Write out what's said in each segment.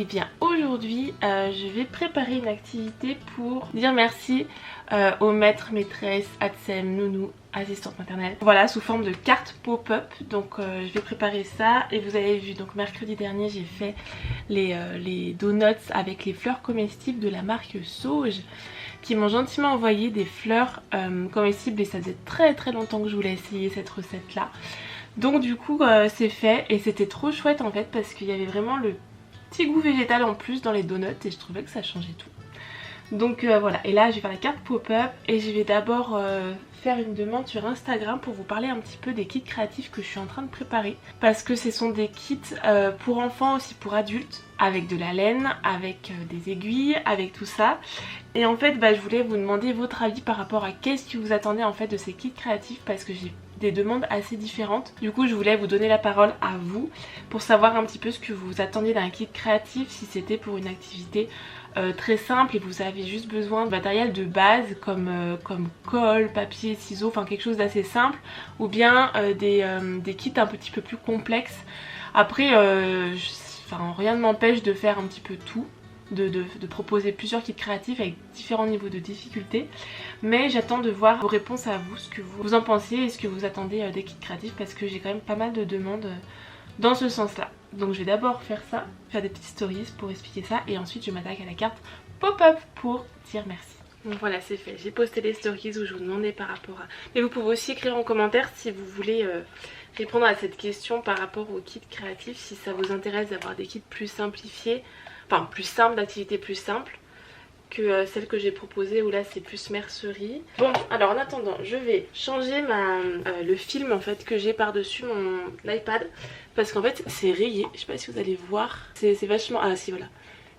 Et bien aujourd'hui je vais préparer une activité pour dire merci aux maîtres, maîtresses, ATSEM, nounous, assistantes maternelles. Voilà, sous forme de carte pop-up. Donc je vais préparer ça. Et vous avez vu, donc mercredi dernier j'ai fait les donuts avec les fleurs comestibles de la marque Sauge, qui m'ont gentiment envoyé des fleurs comestibles, et ça faisait très longtemps que je voulais essayer cette recette là. Donc du coup c'est fait, et c'était trop chouette en fait, parce qu'il y avait vraiment le petit goût végétal en plus dans les donuts, et je trouvais que ça changeait tout. Donc voilà, et là je vais faire la carte pop-up, et je vais d'abord faire une demande sur Instagram pour vous parler un petit peu des kits créatifs que je suis en train de préparer, parce que ce sont des kits pour enfants, aussi pour adultes, avec de la laine, avec des aiguilles, avec tout ça. Et en fait je voulais vous demander votre avis par rapport à qu'est-ce que vous attendez en fait de ces kits créatifs, parce que j'ai des demandes assez différentes. Du coup je voulais vous donner la parole à vous pour savoir un petit peu ce que vous attendiez d'un kit créatif, si c'était pour une activité très simple et vous avez juste besoin de matériel de base comme colle, papier, ciseaux, enfin quelque chose d'assez simple, ou bien des kits un petit peu plus complexes. Après rien ne m'empêche de faire un petit peu tout, de proposer plusieurs kits créatifs avec différents niveaux de difficulté, mais j'attends de voir vos réponses à vous, ce que vous en pensez et ce que vous attendez des kits créatifs, parce que j'ai quand même pas mal de demandes dans ce sens là. Donc je vais d'abord faire ça, faire des petites stories pour expliquer ça, et ensuite je m'attaque à la carte pop-up pour dire merci. Donc voilà, c'est fait, j'ai posté les stories où je vous demandais par rapport à... Mais vous pouvez aussi écrire en commentaire si vous voulez répondre à cette question par rapport aux kits créatifs, si ça vous intéresse d'avoir des kits plus simplifiés, enfin plus simples, d'activités plus simples que celle que j'ai proposée, où là c'est plus mercerie. Bon, alors en attendant je vais changer le film en fait que j'ai par dessus mon iPad, parce qu'en fait c'est rayé, je sais pas si vous allez voir, c'est vachement... Ah si, voilà,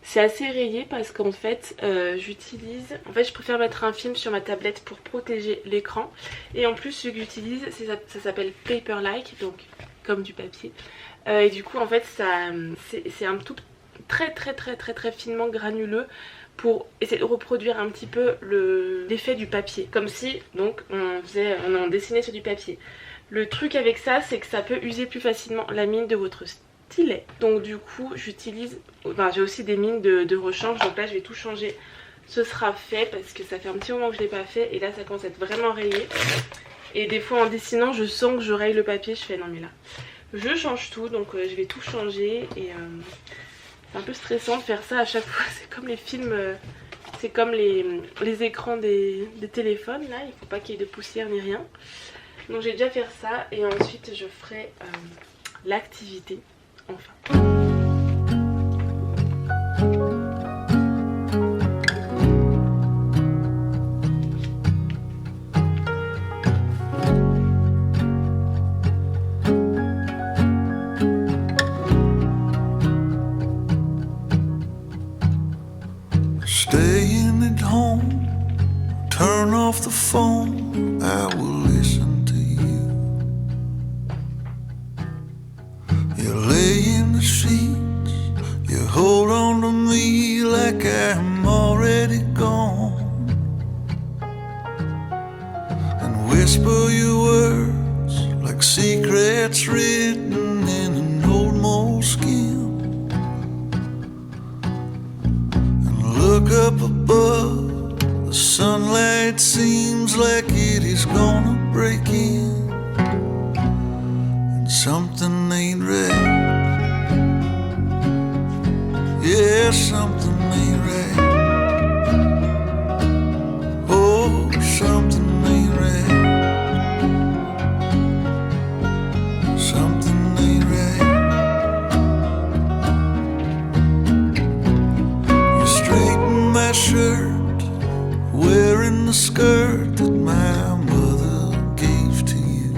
c'est assez rayé parce qu'en fait j'utilise... En fait je préfère mettre un film sur ma tablette pour protéger l'écran, et en plus ce que j'utilise ça s'appelle Paperlike, donc comme du papier, et du coup en fait c'est un tout très finement granuleux, pour essayer de reproduire un petit peu l'effet du papier, comme si donc on dessinait sur du papier. Le truc avec ça, c'est que ça peut user plus facilement la mine de votre stylet. Donc du coup j'utilise, j'ai aussi des mines de rechange, donc là je vais tout changer. Ce sera fait parce que ça fait un petit moment que je l'ai pas fait, et là ça commence à être vraiment rayé. Et des fois en dessinant je sens que je raye le papier, je fais non mais là je change tout, donc je vais tout changer. Et c'est un peu stressant de faire ça à chaque fois, c'est comme les films, c'est comme les écrans des téléphones là, il faut pas qu'il y ait de poussière ni rien. Donc j'ai déjà fait ça, et ensuite je ferai l'activité enfin. Staying at home, turn off the phone, I will listen to you. You lay in the sheets, you hold on to me like I'm already gone, and whisper your words like secrets written in an old moleskin. Look up above, the sunlight seems like it is gonna break in, and something ain't right. Yeah, something ain't right. Oh, something ain't right. Something ain't right. You straighten my shirt, wearing the skirt that my mother gave to you.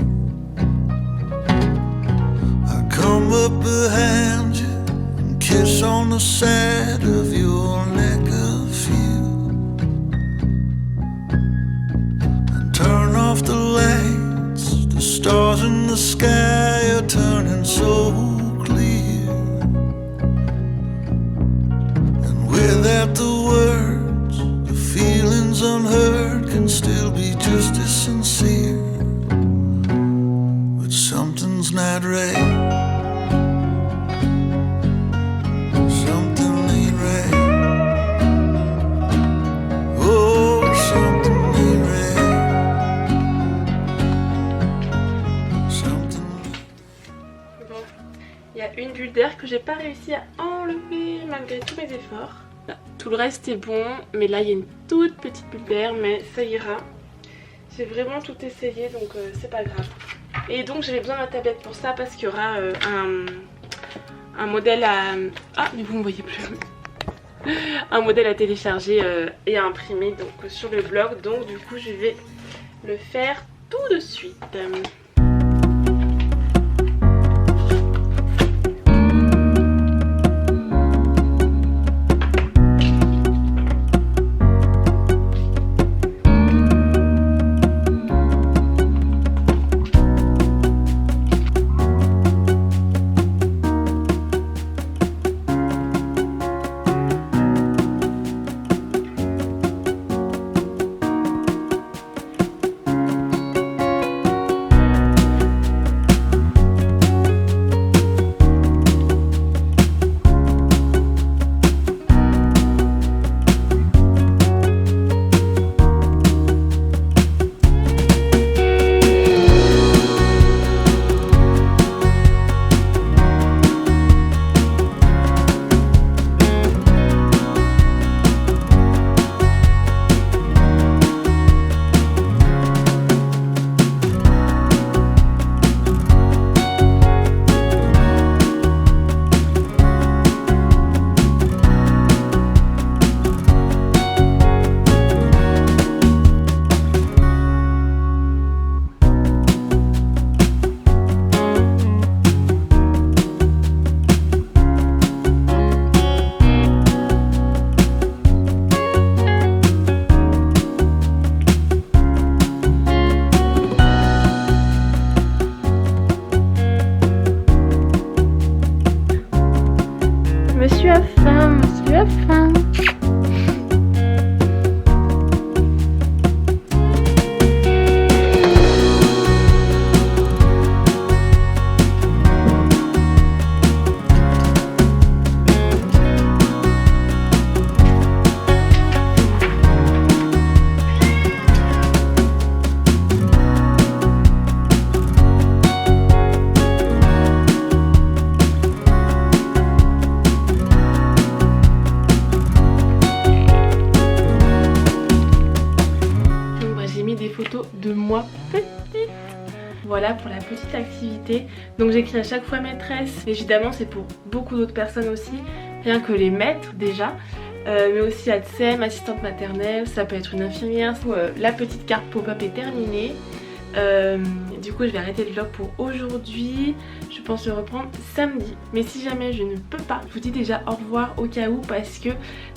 I come up behind you and kiss on the side of your neck a few, and turn off the lights. The stars in the sky are turning so clear, and without the words, the feelings unheard can still be just as sincere. But something's not right. Something pulpaire que j'ai pas réussi à enlever malgré tous mes efforts. Là, tout le reste est bon, mais là il y a une toute petite pulpaire, mais ça ira. J'ai vraiment tout essayé, donc c'est pas grave. Et donc j'avais besoin d'un tablette pour ça parce qu'il y aura un modèle à... Ah, mais vous me voyez plus. Un modèle à télécharger et à imprimer donc sur le blog. Donc du coup je vais le faire tout de suite. Monsieur a faim, monsieur a faim. Photos de moi petite. Voilà pour la petite activité. Donc j'écris à chaque fois maîtresse. Évidemment c'est pour beaucoup d'autres personnes aussi, rien que les maîtres déjà, mais aussi ADSEM, assistante maternelle, ça peut être une infirmière. La petite carte pop-up est terminée. Du coup je vais arrêter le vlog pour aujourd'hui. Je pense le reprendre samedi. Mais si jamais je ne peux pas, je vous dis déjà au revoir au cas où, parce que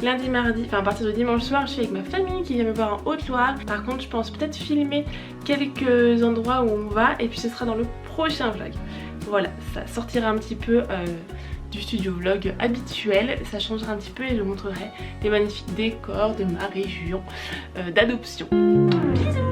lundi, mardi, enfin à partir de dimanche soir, je suis avec ma famille qui vient me voir en Haute-Loire. Par contre je pense peut-être filmer quelques endroits où on va, et puis ce sera dans le prochain vlog. Voilà, ça sortira un petit peu du studio vlog habituel, ça changera un petit peu et je vous montrerai les magnifiques décors de ma région d'adoption. Bisous.